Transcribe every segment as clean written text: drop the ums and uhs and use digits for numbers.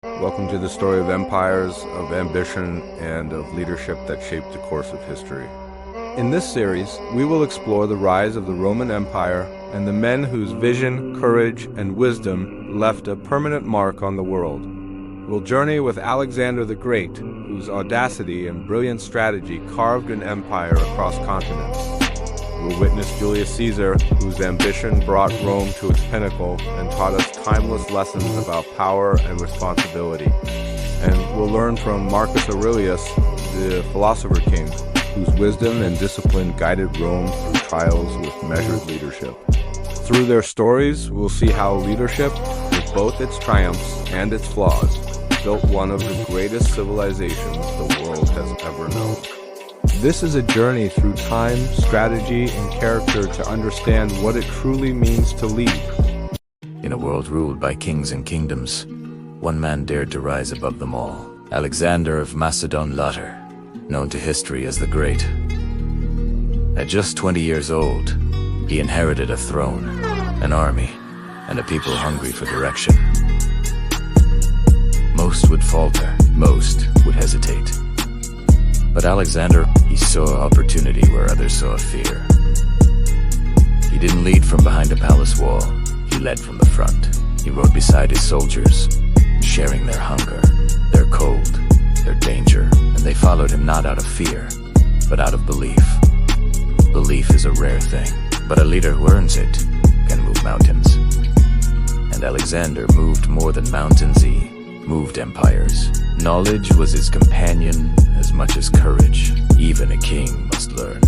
Welcome to the story of empires, of ambition, and of leadership that shaped the course of history. In this series, we will explore the rise of the Roman Empire and the men whose vision, courage, and wisdom left a permanent mark on the world. We'll journey with Alexander the Great, whose audacity and brilliant strategy carved an empire across continents. We'll witness Julius Caesar, whose ambition brought Rome to its pinnacle and taught us timeless lessons about power and responsibility. And we'll learn from Marcus Aurelius, the philosopher king, whose wisdom and discipline guided Rome through trials with measured leadership. Through their stories, we'll see how leadership, with both its triumphs and its flaws, built one of the greatest civilizations the world has ever known. This is a journey through time, strategy, and character to understand what it truly means to lead. In a world ruled by kings and kingdoms, one man dared to rise above them all. Alexander of Macedon Latter, known to history as the Great. At just 20 years old, he inherited a throne, an army, and a people hungry for direction. Most would falter, most would hesitate. But Alexander, he saw opportunity where others saw fear. He didn't lead from behind a palace wall, he led from the front. He rode beside his soldiers, sharing their hunger, their cold, their danger, and they followed him not out of fear, but out of belief. Belief is a rare thing, but a leader who earns it can move mountains. And Alexander moved more than mountains, he moved empires. Knowledge was his companion as much as courage. Even a king must learn.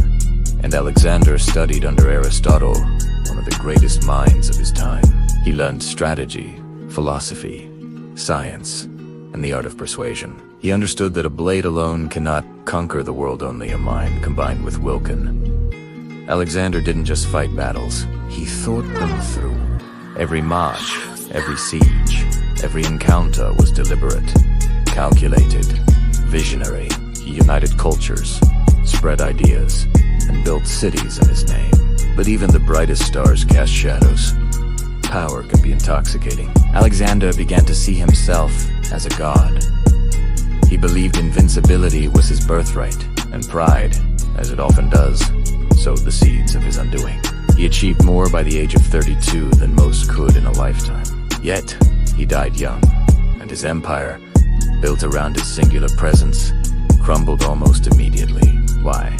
And Alexander studied under Aristotle, one of the greatest minds of his time. He learned strategy, philosophy, science, and the art of persuasion. He understood that a blade alone cannot conquer the world, only a mind combined with Wilkin. Alexander didn't just fight battles, he thought them through. Every march, every siege, every encounter was deliberate, calculated, visionary. He united cultures, spread ideas, and built cities in his name. But even the brightest stars cast shadows. Power can be intoxicating. Alexander began to see himself as a god. He believed invincibility was his birthright, and pride, as it often does, sowed the seeds of his undoing. He achieved more by the age of 32 than most could in a lifetime. Yet, he died young, and his empire, built around his singular presence, crumbled almost immediately. Why?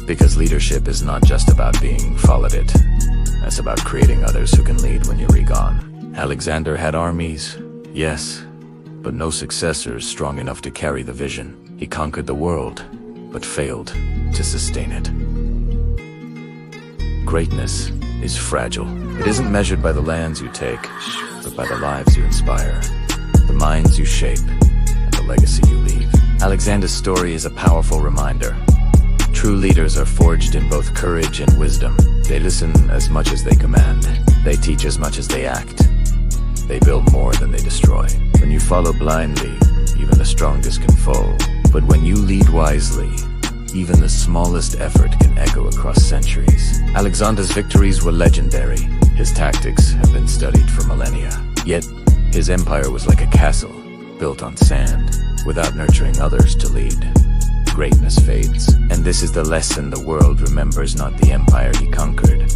Because leadership is not just about being followed it. It's about creating others who can lead when you're gone. Alexander had armies, yes, but no successors strong enough to carry the vision. He conquered the world, but failed to sustain it. Greatness is fragile. It isn't measured by the lands you take, but by the lives you inspire, the minds you shape, and the legacy you leave. Alexander's story is a powerful reminder. True leaders are forged in both courage and wisdom. They listen as much as they command. They teach as much as they act. They build more than they destroy. When you follow blindly, even the strongest can fall. But when you lead wisely, even the smallest effort can echo across centuries. Alexander's victories were legendary. His tactics have been studied for millennia. Yet, his empire was like a castle, built on sand, without nurturing others to lead. Greatness fades, and this is the lesson the world remembers: not the empire he conquered,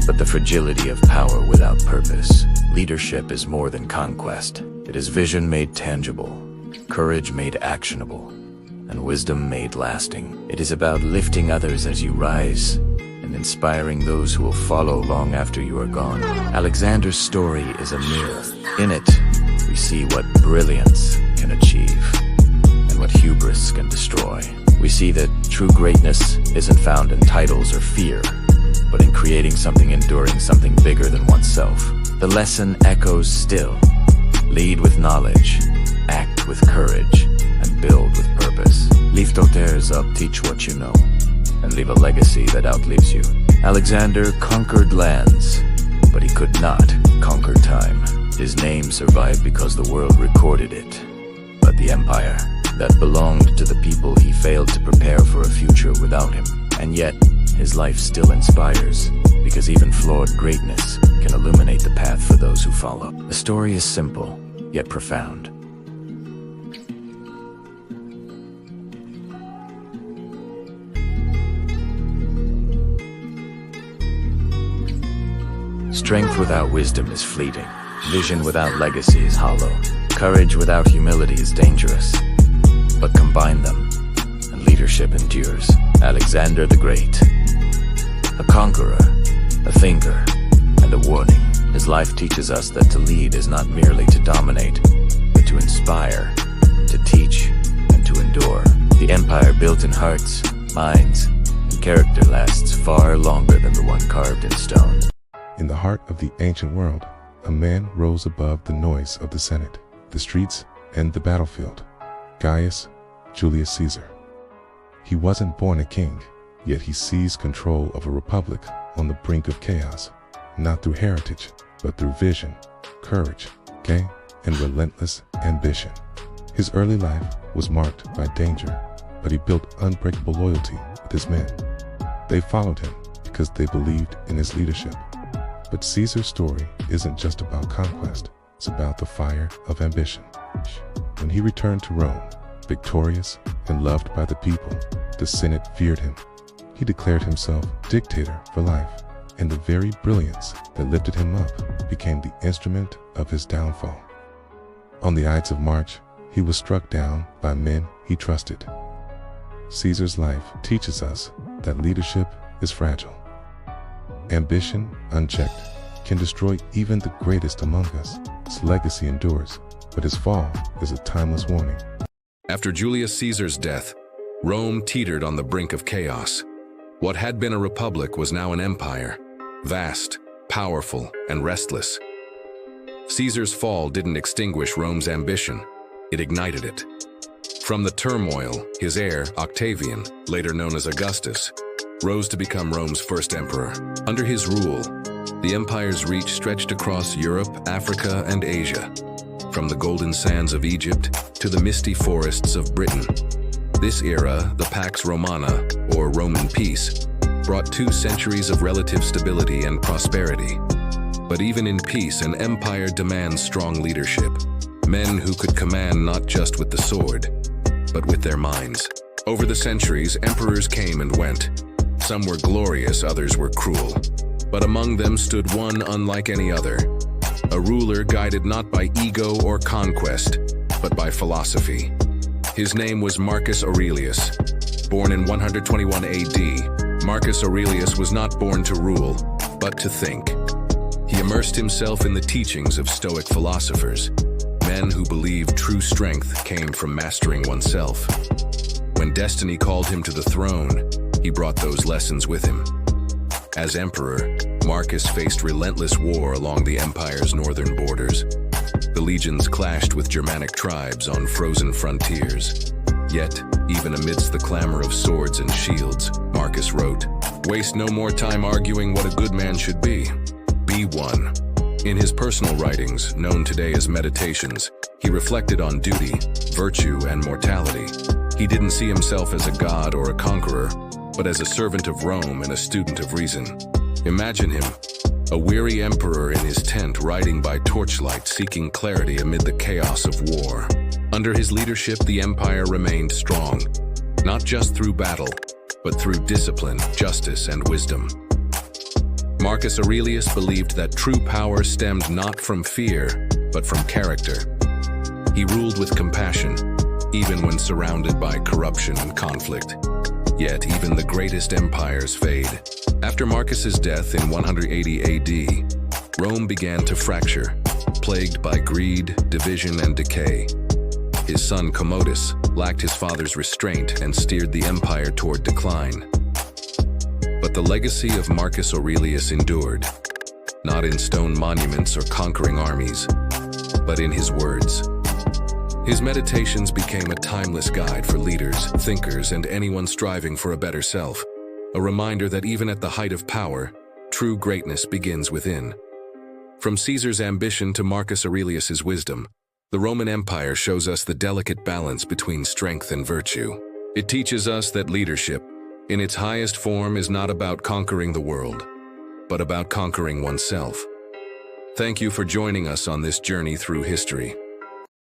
but the fragility of power without purpose. Leadership is more than conquest. It is vision made tangible, courage made actionable, and wisdom made lasting. It is about lifting others as you rise, and inspiring those who will follow long after you are gone. Alexander's story is a mirror. In it, we see what brilliance can achieve, and what hubris can destroy. We see that true greatness isn't found in titles or fear, but in creating something enduring, something bigger than oneself. The lesson echoes still. Lead with knowledge, act with courage, and build with purpose. Leave tot heirs up, teach what you know, and leave a legacy that outlives you. Alexander conquered lands, but he could not conquer time. His name survived because the world recorded it. But the empire that belonged to the people he failed to prepare for a future without him. And yet, his life still inspires, because even flawed greatness can illuminate the path for those who follow. The story is simple, yet profound. Strength without wisdom is fleeting. Vision without legacy is hollow. Courage without humility is dangerous. But combine them, and leadership endures. Alexander the Great. A conqueror, a thinker, and a warning. His life teaches us that to lead is not merely to dominate, but to inspire, to teach, and to endure. The empire built in hearts, minds, and character lasts far longer than the one carved in stone. In the heart of the ancient world, a man rose above the noise of the Senate, the streets, and the battlefield. Gaius Julius Caesar. He wasn't born a king, yet he seized control of a republic on the brink of chaos, not through heritage, but through vision, courage, and relentless ambition. His early life was marked by danger, but he built unbreakable loyalty with his men. They followed him because they believed in his leadership. But Caesar's story isn't just about conquest, it's about the fire of ambition. When he returned to Rome, victorious and loved by the people, the Senate feared him. He declared himself dictator for life, and the very brilliance that lifted him up became the instrument of his downfall. On the Ides of March, he was struck down by men he trusted. Caesar's life teaches us that leadership is fragile. Ambition, unchecked, can destroy even the greatest among us. His legacy endures, but his fall is a timeless warning. After Julius Caesar's death, Rome teetered on the brink of chaos. What had been a republic was now an empire, vast, powerful, and restless. Caesar's fall didn't extinguish Rome's ambition, it ignited it. From the turmoil, his heir, Octavian, later known as Augustus, rose to become Rome's first emperor. Under his rule, the empire's reach stretched across Europe, Africa, and Asia, from the golden sands of Egypt to the misty forests of Britain. This era, the Pax Romana, or Roman peace, brought 2 centuries of relative stability and prosperity. But even in peace, an empire demands strong leadership, men who could command not just with the sword, but with their minds. Over the centuries, emperors came and went. Some were glorious, others were cruel. But among them stood one unlike any other, a ruler guided not by ego or conquest, but by philosophy. His name was Marcus Aurelius. Born in 121 AD, Marcus Aurelius was not born to rule, but to think. He immersed himself in the teachings of Stoic philosophers, men who believed true strength came from mastering oneself. When destiny called him to the throne, he brought those lessons with him. As emperor, Marcus faced relentless war along the empire's northern borders. The legions clashed with Germanic tribes on frozen frontiers. Yet, even amidst the clamor of swords and shields, Marcus wrote, "Waste no more time arguing what a good man should be. Be one." In his personal writings, known today as Meditations, he reflected on duty, virtue, and mortality. He didn't see himself as a god or a conqueror, but as a servant of Rome and a student of reason. Imagine him, a weary emperor in his tent, riding by torchlight, seeking clarity amid the chaos of war. Under his leadership, the empire remained strong, not just through battle, but through discipline, justice, and wisdom. Marcus Aurelius believed that true power stemmed not from fear, but from character. He ruled with compassion, even when surrounded by corruption and conflict. Yet even the greatest empires fade. After Marcus's death in 180 AD, Rome began to fracture, plagued by greed, division, and decay. His son Commodus lacked his father's restraint and steered the empire toward decline. But the legacy of Marcus Aurelius endured, not in stone monuments or conquering armies, but in his words. His Meditations became a timeless guide for leaders, thinkers, and anyone striving for a better self, a reminder that even at the height of power, true greatness begins within. From Caesar's ambition to Marcus Aurelius's wisdom, the Roman Empire shows us the delicate balance between strength and virtue. It teaches us that leadership, in its highest form, is not about conquering the world, but about conquering oneself. Thank you for joining us on this journey through history.